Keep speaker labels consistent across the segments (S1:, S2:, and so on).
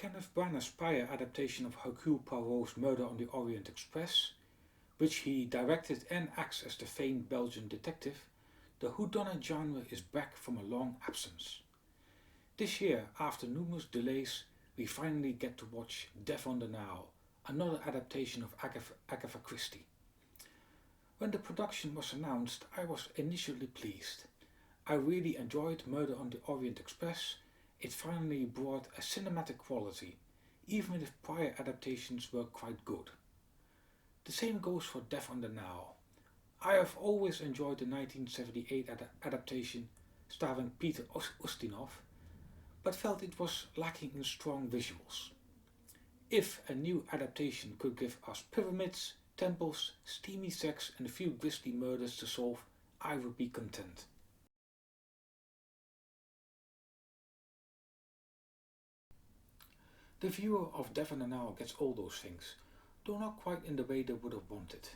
S1: Kenneth Branagh's prior adaptation of Hercule Poirot's Murder on the Orient Express, which he directed and acts as the famed Belgian detective, the whodunit genre is back from a long absence. This year, after numerous delays, we finally get to watch Death on the Nile, another adaptation of Agatha Christie. When the production was announced, I was initially pleased. I really enjoyed Murder on the Orient Express. It finally brought a cinematic quality, even if prior adaptations were quite good. The same goes for Death on the Nile. I have always enjoyed the 1978 adaptation starring Peter Ustinov, but felt it was lacking in strong visuals. If a new adaptation could give us pyramids, temples, steamy sex and a few grisly murders to solve, I would be content. The viewer of Death on the Nile gets all those things, though not quite in the way they would have wanted.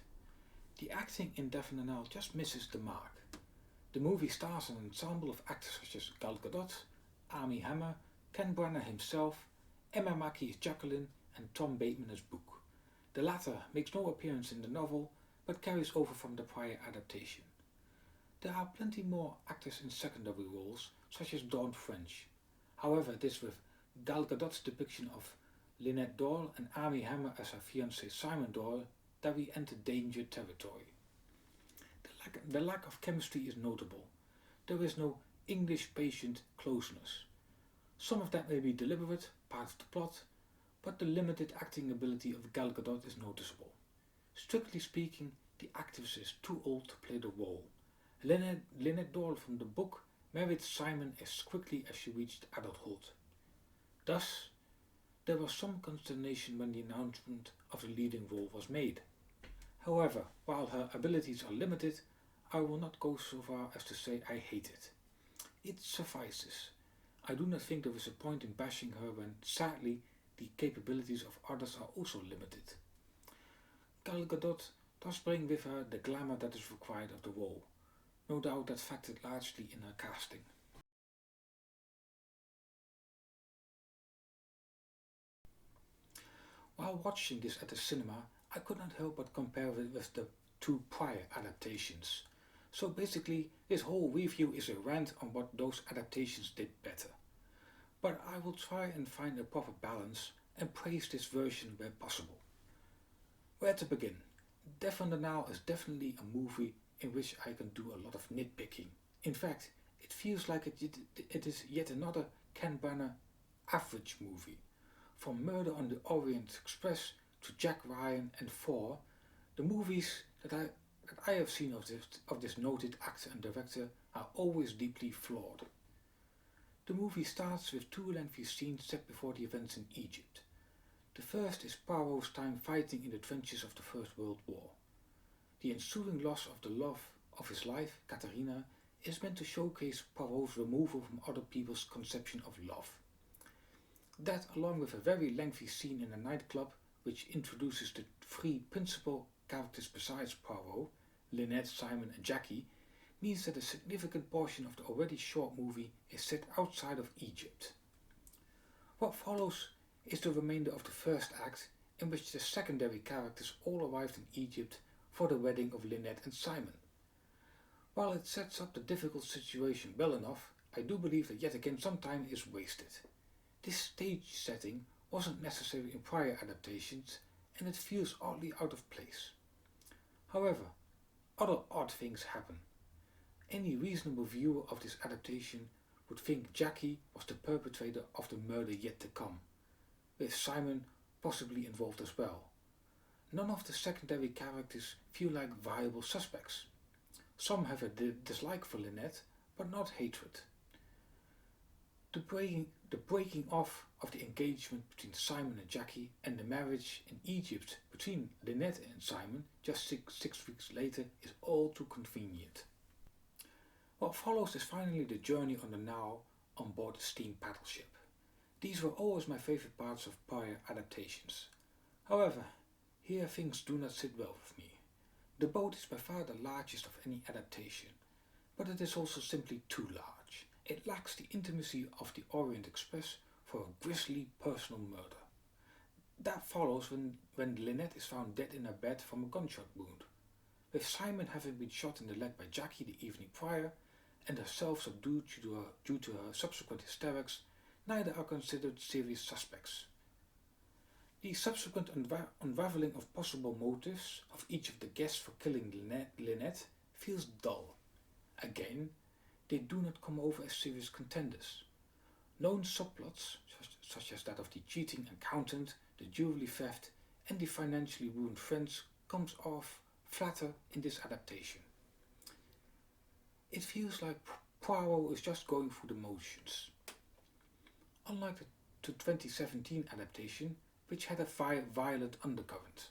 S1: The acting in Death on the Nile just misses the mark. The movie stars an ensemble of actors such as Gal Gadot, Armie Hammer, Ken Branagh himself, Emma Mackey as Jacqueline and Tom Bateman as Book. The latter makes no appearance in the novel, but carries over from the prior adaptation. There are plenty more actors in secondary roles, such as Dawn French. However, it is with Gal Gadot's depiction of Lynette Doyle and Armie Hammer as her fiancé Simon Doyle that we enter danger territory. The lack of chemistry is notable. There is no English patient closeness. Some of that may be deliberate, part of the plot, but the limited acting ability of Gal Gadot is noticeable. Strictly speaking, the actress is too old to play the role. Lynette Doyle from the book married Simon as quickly as she reached adulthood. Thus, there was some consternation when the announcement of the leading role was made. However, while her abilities are limited, I will not go so far as to say I hate it. It suffices. I do not think there is a point in bashing her when, sadly, the capabilities of others are also limited. Gal Gadot does bring with her the glamour that is required of the role. No doubt that factored largely in her casting. While watching this at the cinema, I could not help but compare it with the two prior adaptations. So basically, this whole review is a rant on what those adaptations did better. But I will try and find a proper balance and praise this version where possible. Where to begin? Death on the Nile is definitely a movie in which I can do a lot of nitpicking. In fact, it feels like it is yet another Ken Branagh average movie. From Murder on the Orient Express to Jack Ryan and 4, the movies that I have seen of this noted actor and director are always deeply flawed. The movie starts with two lengthy scenes set before the events in Egypt. The first is Poirot's time fighting in the trenches of the First World War. The ensuing loss of the love of his life, Katharina, is meant to showcase Poirot's removal from other people's conception of love. That, along with a very lengthy scene in a nightclub which introduces the three principal characters besides Poirot, Lynette, Simon and Jackie, means that a significant portion of the already short movie is set outside of Egypt. What follows is the remainder of the first act, in which the secondary characters all arrived in Egypt for the wedding of Lynette and Simon. While it sets up the difficult situation well enough, I do believe that yet again some time is wasted. This stage setting wasn't necessary in prior adaptations, and it feels oddly out of place. However, other odd things happen. Any reasonable viewer of this adaptation would think Jackie was the perpetrator of the murder yet to come, with Simon possibly involved as well. None of the secondary characters feel like viable suspects. Some have a dislike for Lynette, but not hatred. The breaking off of the engagement between Simon and Jackie and the marriage in Egypt between Lynette and Simon just six weeks later is all too convenient. What follows is finally the journey on the Nile on board the steam paddle ship. These were always my favorite parts of prior adaptations. However, here things do not sit well with me. The boat is by far the largest of any adaptation, but it is also simply too large. It lacks the intimacy of the Orient Express, for a grisly personal murder. That follows when Lynette is found dead in her bed from a gunshot wound, with Simon having been shot in the leg by Jackie the evening prior and herself subdued due to her subsequent hysterics. Neither are considered serious suspects. The subsequent unraveling of possible motives of each of the guests for killing Lynette feels dull. Again, they do not come over as serious contenders. Known subplots, such as that of the cheating accountant, the jewelry theft, and the financially ruined friends, comes off flatter in this adaptation. It feels like Poirot is just going through the motions. Unlike the 2017 adaptation, which had a violent undercurrent.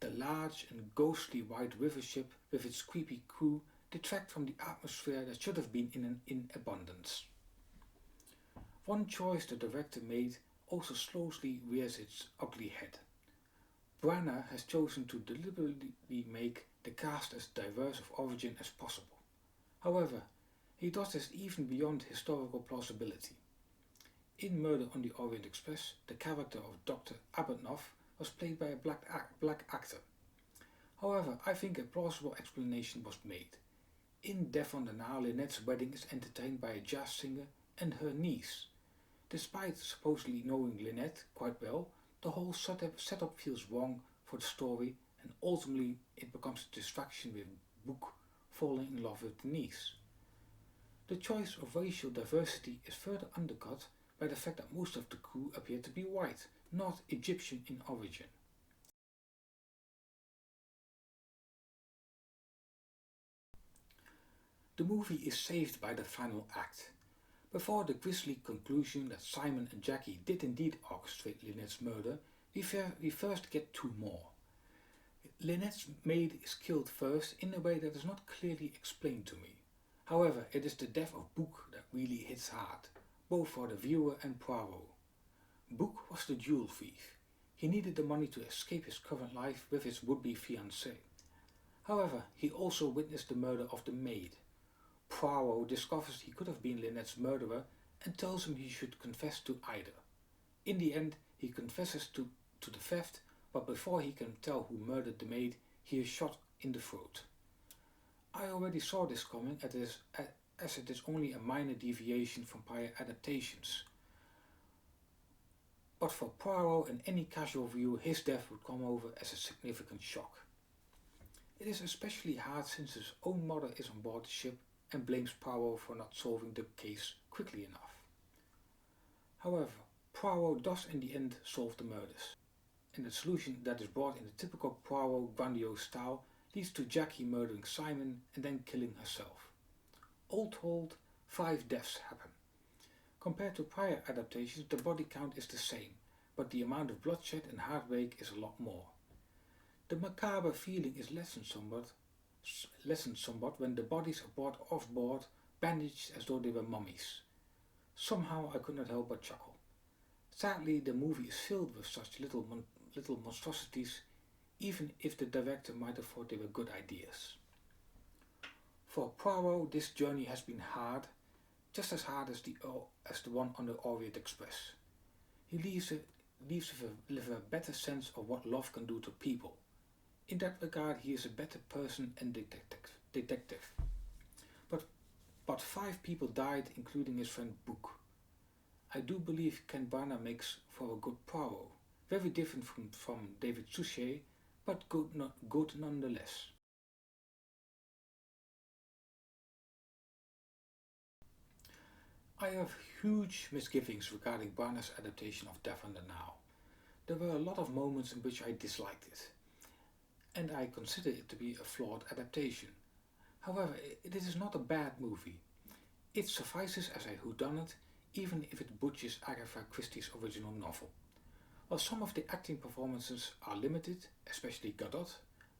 S1: The large and ghostly white river ship with its creepy crew detract from the atmosphere that should have been in abundance. One choice the director made also slowly rears its ugly head. Branagh has chosen to deliberately make the cast as diverse of origin as possible. However, he does this even beyond historical plausibility. In Murder on the Orient Express, the character of Dr. Abernathy was played by a black actor. However, I think a plausible explanation was made. In Death on the Nile, Lynette's wedding is entertained by a jazz singer and her niece. Despite supposedly knowing Lynette quite well, the whole setup feels wrong for the story, and ultimately it becomes a distraction with Book falling in love with the niece. The choice of racial diversity is further undercut by the fact that most of the crew appear to be white, not Egyptian in origin. The movie is saved by the final act. Before the grisly conclusion that Simon and Jackie did indeed orchestrate Lynette's murder, we first get two more. Lynette's maid is killed first in a way that is not clearly explained to me. However, it is the death of Book that really hits hard, both for the viewer and Poirot. Book was the jewel thief. He needed the money to escape his current life with his would-be fiancée. However, he also witnessed the murder of the maid. Poirot discovers he could have been Lynette's murderer and tells him he should confess to either. In the end, he confesses to the theft, but before he can tell who murdered the maid, he is shot in the throat. I already saw this coming as it is only a minor deviation from prior adaptations. But for Poirot and any casual viewer, his death would come over as a significant shock. It is especially hard since his own mother is on board the ship and blames Poirot for not solving the case quickly enough. However, Poirot does in the end solve the murders, and the solution that is brought in the typical Poirot grandiose style leads to Jackie murdering Simon and then killing herself. All told, 5 deaths happen. Compared to prior adaptations, the body count is the same, but the amount of bloodshed and heartbreak is a lot more. The macabre feeling is lessened somewhat when the bodies are brought off board, bandaged as though they were mummies. Somehow I could not help but chuckle. Sadly, the movie is filled with such little monstrosities, even if the director might have thought they were good ideas. For Poirot, this journey has been hard, just as hard as the one on the Orient Express. He leaves with a better sense of what love can do to people. In that regard, he is a better person and detective. But 5 people died, including his friend Book. I do believe Ken Branagh makes for a good Poirot, very different from David Suchet, but good nonetheless. I have huge misgivings regarding Branagh's adaptation of Death on the Nile. There were a lot of moments in which I disliked it, and I consider it to be a flawed adaptation. However, it is not a bad movie. It suffices as a whodunit, even if it butchers Agatha Christie's original novel. While some of the acting performances are limited, especially Gadot,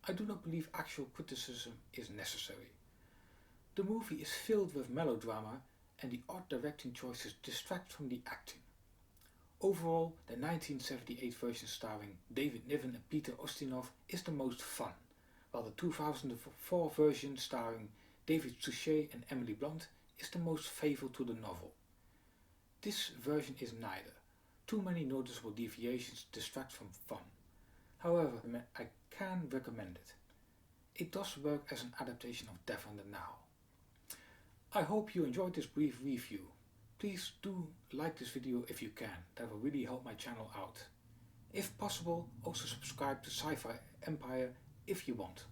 S1: I do not believe actual criticism is necessary. The movie is filled with melodrama, and the odd directing choices distract from the acting. Overall, the 1978 version starring David Niven and Peter Ustinov is the most fun, while the 2004 version starring David Suchet and Emily Blunt is the most faithful to the novel. This version is neither. Too many noticeable deviations distract from fun. However, I can recommend it. It does work as an adaptation of Death on the Nile. I hope you enjoyed this brief review. Please do like this video if you can, that will really help my channel out. If possible, also subscribe to Sci-Fi Empire if you want.